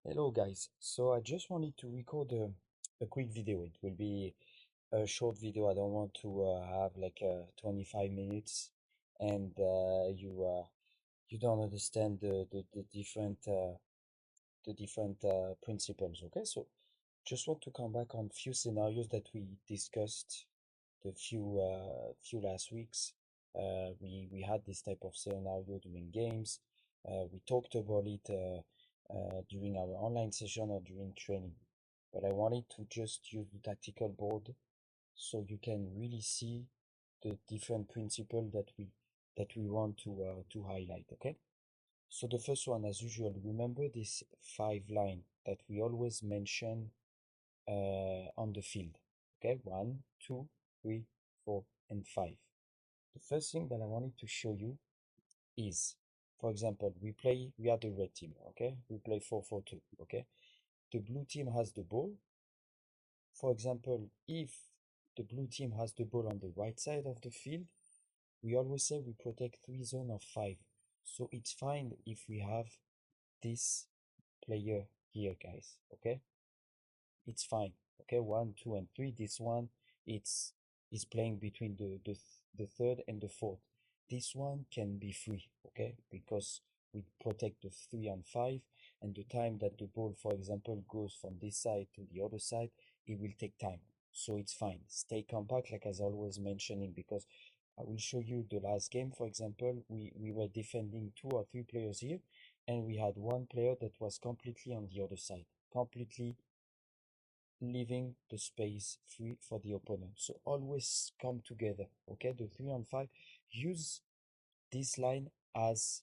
Hello guys, so I just wanted to record a quick video. It will be a short video. I don't want to have like 25 minutes and you don't understand the different principles. Okay, so just want to come back on few scenarios that we discussed the few last weeks. We had this type of scenario during games. We talked about it during our online session or during training. But I wanted to just use the tactical board so you can really see the different principle that we want to highlight. Okay. So the first one, as usual, remember this five line that we always mention on the field. Okay, one, two, three, four, and five. The first thing that I wanted to show you is, for example, we are the red team, okay? We play 4-4-2, okay? The blue team has the ball. For example, if the blue team has the ball on the right side of the field, we always say we protect three zone of five. So it's fine if we have this player here, guys, okay? It's fine. Okay, one, two, and three. This one, it's is playing between the third and the fourth. This one can be free, okay, because we protect the three and five, and the time that the ball, for example, goes from this side to the other side, it will take time. So it's fine. Stay compact, like as always mentioning, because I will show you the last game, for example, we were defending two or three players here, and we had one player that was completely on the other side, completely leaving the space free for the opponent. So always come together. Okay, the three on five. Use this line as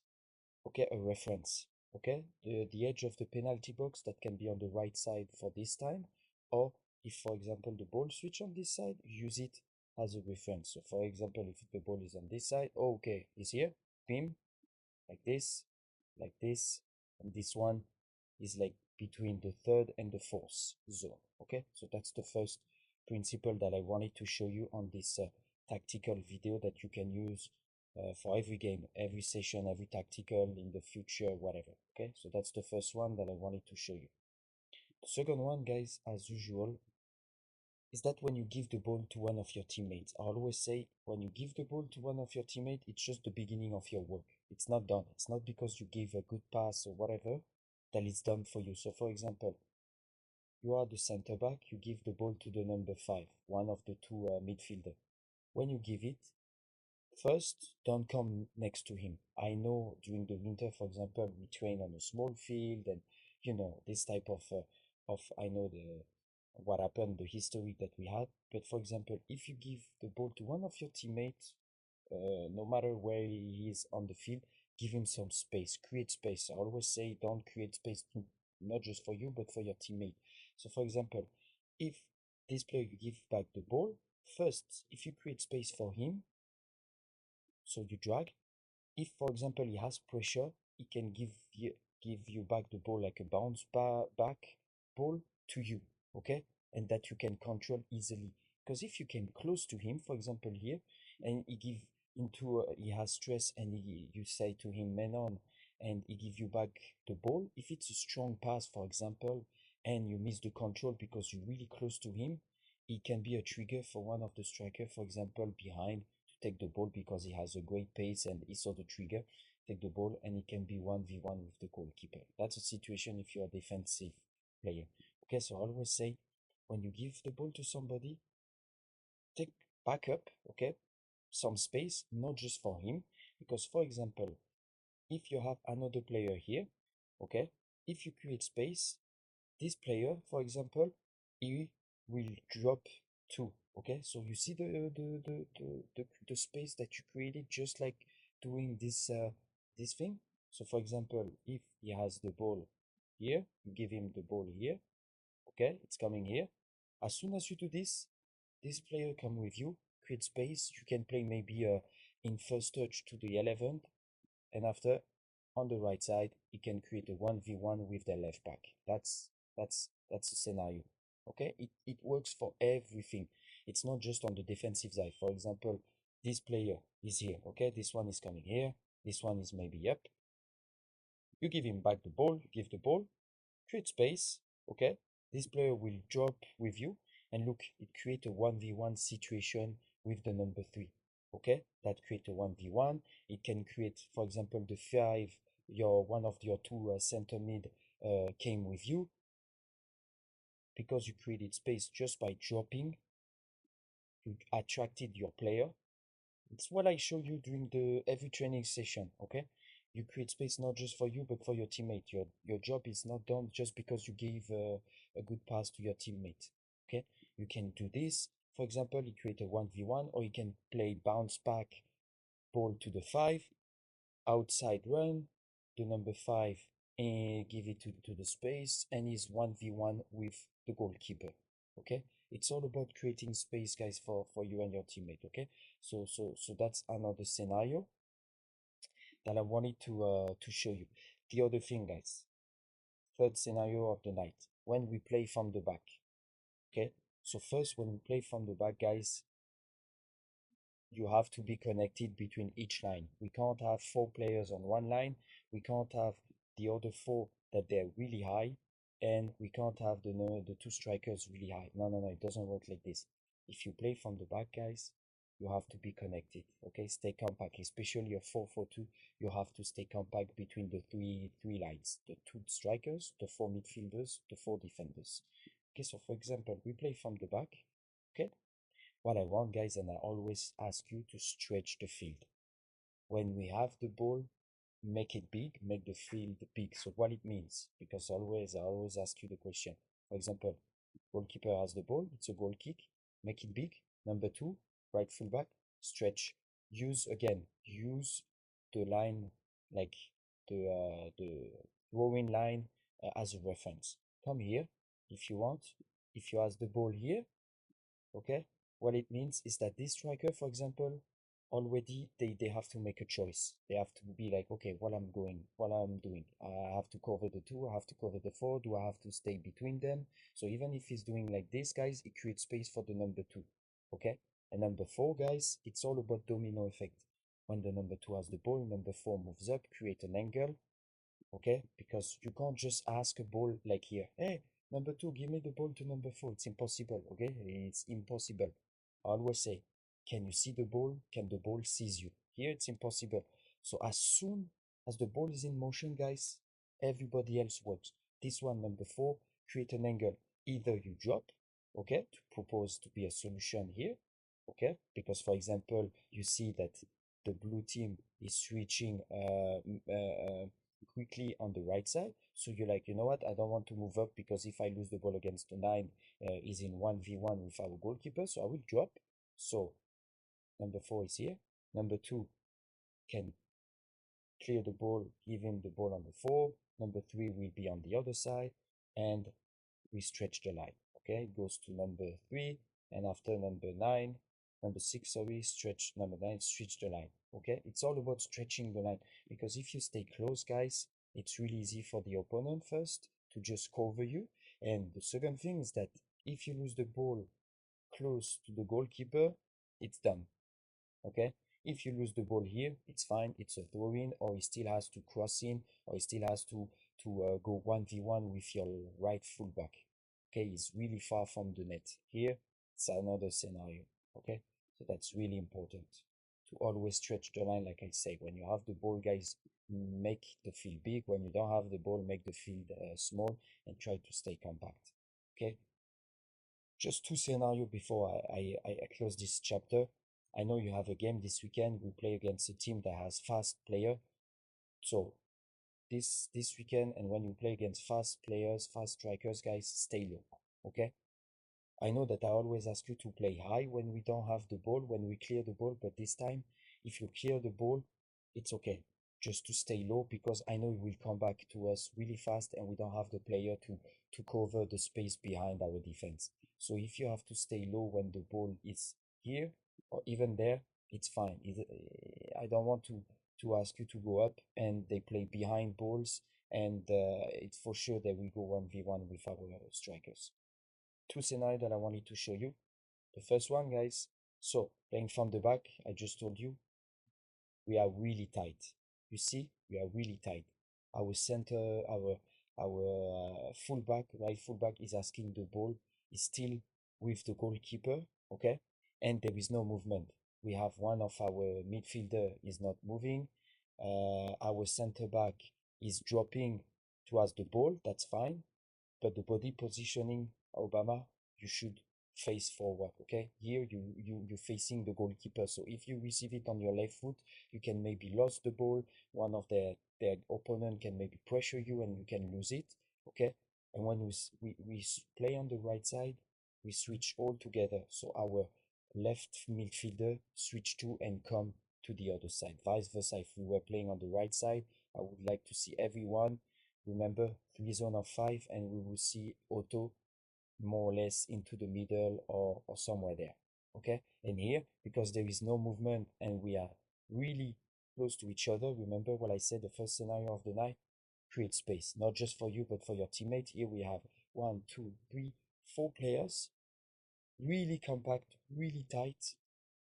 okay a reference. Okay, the edge of the penalty box that can be on the right side for this time, or if for example the ball switch on this side, use it as a reference. So for example, if the ball is on this side, oh, okay, it's here, bim, like this, and this one is like between the third and the fourth zone. Okay, so that's the first principle that I wanted to show you on this tactical video that you can use for every game, every session, every tactical in the future, whatever. Okay, so that's the first one that I wanted to show you. The second one, guys, as usual, is that when you give the ball to one of your teammates. I always say when you give the ball to one of your teammates, it's just the beginning of your work. It's not done. It's not because you give a good pass or whatever that it's done for you. So for example, you are the center back, you give the ball to the number five, one of the two midfielder. When you give it, first, don't come next to him. I know during the winter, for example, we train on a small field and this type of I know the what happened, the history that we had. But for example, if you give the ball to one of your teammates, no matter where he is on the field, give him some space, create space. I always say don't create space not just for you, but for your teammate. So for example, if this player you give back the ball, first, if you create space for him, so you drag. If, for example, he has pressure, he can give you back the ball like a back ball to you, okay? And that you can control easily. Because if you came close to him, for example, here, and he has stress, and you say to him, man on, and he give you back the ball. If it's a strong pass, for example, and you miss the control because you're really close to him, it can be a trigger for one of the striker, for example, behind take the ball because he has a great pace and he saw the trigger, take the ball, and it can be 1v1 with the goalkeeper. That's a situation if you're a defensive player. Okay, so I always say when you give the ball to somebody, take backup, okay, some space, not just for him, because for example, if you have another player here, okay, if you create space, this player, for example, he will drop two. Okay, so you see the space that you created just like doing this thing. So for example, if he has the ball here, you give him the ball here. Okay, it's coming here. As soon as you do this player come with you, create space. You can play maybe in first touch to the 11th, and after on the right side he can create a 1v1 with the left back. That's a scenario. Okay, it works for everything. It's not just on the defensive side. For example, this player is here, okay, this one is coming here, this one is maybe up. You give him back the ball, you give the ball, create space, okay? This player will drop with you, and look, it creates a 1v1 situation with the number 3, okay? That create a 1v1. It can create, for example, the 5, one of your two center mid came with you, because you created space just by dropping, you attracted your player. It's what I show you during the every training session, okay? You create space not just for you, but for your teammate. Your job is not done just because you gave a good pass to your teammate, okay? You can do this. For example, you create a 1v1, or you can play bounce back ball to the 5, outside run, the number 5, and give it to the space, and he's 1v1 with the goalkeeper, okay? It's all about creating space, guys, for you and your teammate, okay? So that's another scenario that I wanted to show you. The other thing, guys, third scenario of the night, when we play from the back, okay? So first, when we play from the back, guys, you have to be connected between each line. We can't have 4 players on one line. We can't have the other 4 that they're really high, and we can't have the 2 strikers really high. No, no, no, it doesn't work like this. If you play from the back, guys, you have to be connected. Okay, stay compact, especially a 4-4-2. You have to stay compact between the three lines: the 2 strikers, the 4 midfielders, the 4 defenders. Okay, so for example, we play from the back. Okay, what I want, guys, and I always ask you to stretch the field. When we have the ball, make it big, make the field big. So what it means, because I always ask you the question. For example, goalkeeper has the ball, it's a goal kick, make it big. Number 2, right fullback, stretch. Use the line, like the throwing line, as a reference. Come here if you want. If you have the ball here, okay, what it means is that this striker, for example, already they have to make a choice. They have to be like, okay, what I'm doing. I have to cover the 2, I have to cover the 4, do I have to stay between them? So even if he's doing like this, guys, it creates space for the number 2, okay? And number 4, guys, it's all about domino effect. When the number 2 has the ball, number 4 moves up, create an angle, okay? Because you can't just ask a ball like here, hey, number 2, give me the ball to number 4. It's impossible, okay? It's impossible. I always say, can you see the ball? Can the ball sees you? Here, it's impossible. So as soon as the ball is in motion, guys, everybody else works. This one, number 4, create an angle. Either you drop, okay, to propose to be a solution here, okay? Because, for example, you see that the blue team is switching quickly on the right side. So you're like, you know what? I don't want to move up, because if I lose the ball against the 9, is in 1v1 with our goalkeeper. So I will drop. So number 4 is here. Number 2 can clear the ball, give him the ball on the 4. Number 3 will be on the other side, and we stretch the line. Okay, it goes to number 3, and after number 6, sorry, stretch number 9, stretch the line. Okay, it's all about stretching the line, because if you stay close, guys, it's really easy for the opponent first to just cover you. And the second thing is that if you lose the ball close to the goalkeeper, it's done. Okay, if you lose the ball here, it's fine, it's a throw in, or he still has to cross in, or he still has to go 1v1 with your right fullback. Okay, he's really far from the net. Here, it's another scenario. Okay, so that's really important to always stretch the line. Like I say, when you have the ball, guys, make the field big. When you don't have the ball, make the field small, and try to stay compact. Okay, just 2 scenarios before I close this chapter. I know you have a game this weekend. We play against a team that has fast player. So this weekend, and when you play against fast players, fast strikers, guys, stay low. Okay? I know that I always ask you to play high when we don't have the ball, when we clear the ball, but this time, if you clear the ball, it's okay. Just to stay low, because I know it will come back to us really fast, and we don't have the player to cover the space behind our defense. So if you have to stay low when the ball is here or even there, it's fine. I don't want to ask you to go up and they play behind balls, and it's for sure that we go 1v1 with our strikers. 2 scenarios that I wanted to show you. The first one, guys, so playing from the back, I just told you, we are really tight. You see, we are really tight. Our center, our fullback, right fullback is asking the ball, is still with the goalkeeper, okay? And there is no movement. We have one of our midfielder is not moving. Our center back is dropping towards the ball, that's fine. But the body positioning, Obama, you should face forward, okay? Here you're facing the goalkeeper. So if you receive it on your left foot, you can maybe lose the ball. One of their opponent can maybe pressure you and you can lose it, okay? And when we play on the right side, we switch all together. So our left midfielder switch to and come to the other side. Vice versa, if we were playing on the right side, I would like to see everyone. Remember, 3 zone of 5, and we will see Otto more or less into the middle or somewhere there. Okay? And here, because there is no movement and we are really close to each other, remember what I said, the first scenario of the night, create space, not just for you, but for your teammate. Here we have 1, 2, 3, 4 players, really compact, really tight.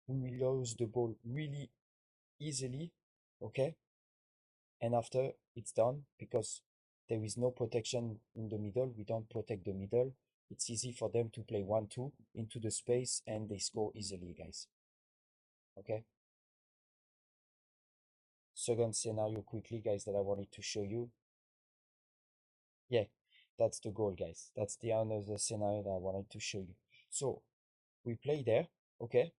We lose the ball really easily. Okay? And after it's done, because there is no protection in the middle, we don't protect the middle, it's easy for them to play 1-2 into the space and they score easily, guys. Okay? Second scenario quickly, guys, that I wanted to show you. Yeah, that's the goal, guys. That's the another scenario that I wanted to show you. So we play there, okay?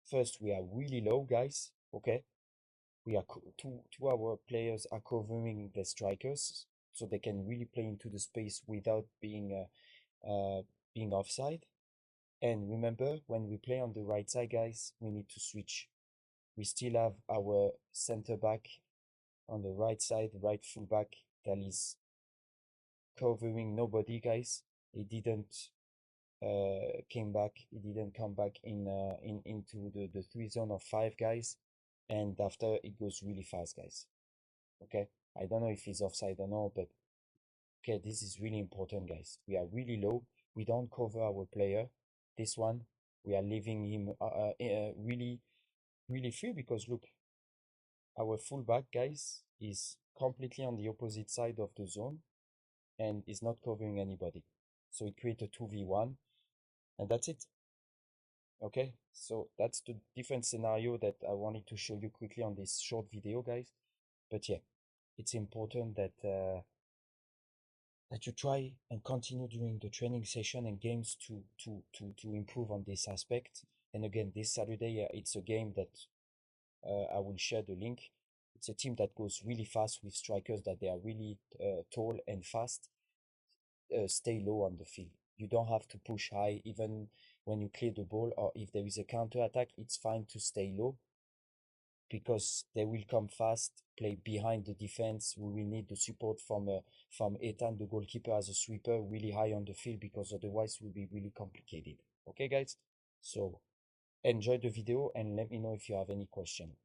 First, we are really low, guys, okay? We are two our players are covering the strikers, so they can really play into the space without being offside. And remember, when we play on the right side, guys, we need to switch. We still have our center back on the right side, right full back, that is covering nobody, guys. He didn't came back. He didn't come back into the 3 zone of 5, guys. And after it goes really fast, guys. Okay, I don't know if he's offside or not, but okay, this is really important, guys. We are really low. We don't cover our player. This one, we are leaving him really, really free, because look, our fullback, guys, is completely on the opposite side of the zone and is not covering anybody. So it creates a 2v1, and that's it. Okay, so that's the different scenario that I wanted to show you quickly on this short video, guys. But yeah, it's important that you try and continue during the training session and games to improve on this aspect. And again, this Saturday, it's a game that I will share the link. It's a team that goes really fast with strikers that they are really tall and fast. Stay low on the field. You don't have to push high, even when you clear the ball, or if there is a counter attack, it's fine to stay low, because they will come fast, play behind the defense. We will need the support from Ethan, the goalkeeper, as a sweeper, really high on the field, because otherwise it will be really complicated. Okay, guys? So enjoy the video and let me know if you have any question.